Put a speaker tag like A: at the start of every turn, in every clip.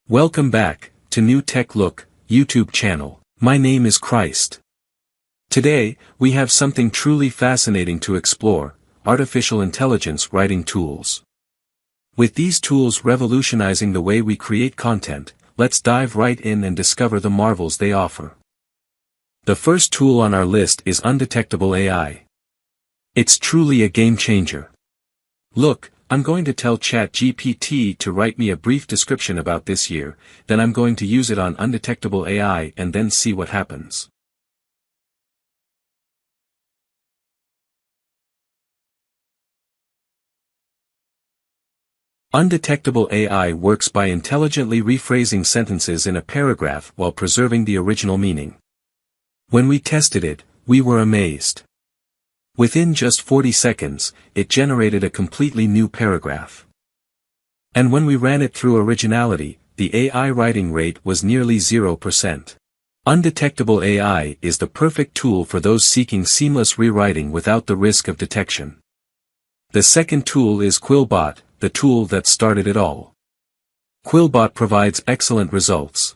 A: Welcome back to New Tech Look YouTube channel. My name is Christ. Today, we have something truly fascinating to explore: artificial intelligence writing tools. With these tools revolutionizing the way we create content, let's dive right in and discover the marvels they offer. The first tool on our list is Undetectable AI. It's truly a game changer. Look, I'm going to tell ChatGPT to write me a brief description about this year, then I'm going to use it on Undetectable AI and then see what happens. Undetectable AI works by intelligently rephrasing sentences in a paragraph while preserving the original meaning. When we tested it, we were amazed. Within just 40 seconds, it generated a completely new paragraph. And when we ran it through originality, the AI writing rate was nearly 0%. Undetectable AI is the perfect tool for those seeking seamless rewriting without the risk of detection. The second tool is Quillbot, the tool that started it all. Quillbot provides excellent results,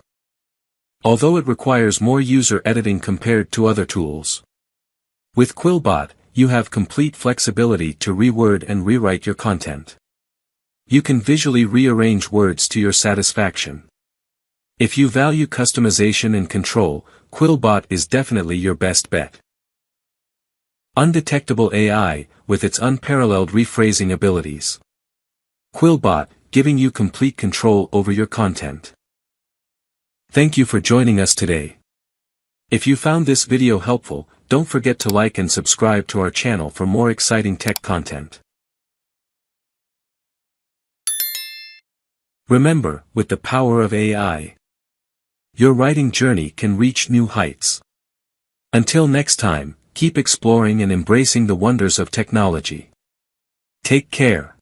A: although it requires more user editing compared to other tools. With Quillbot, you have complete flexibility to reword and rewrite your content. You can visually rearrange words to your satisfaction. If you value customization and control, Quillbot is definitely your best bet. Undetectable AI, with its unparalleled rephrasing abilities. Quillbot, giving you complete control over your content. Thank you for joining us today. If you found this video helpful, don't forget to like and subscribe to our channel for more exciting tech content. Remember, with the power of AI, your writing journey can reach new heights. Until next time, keep exploring and embracing the wonders of technology. Take care.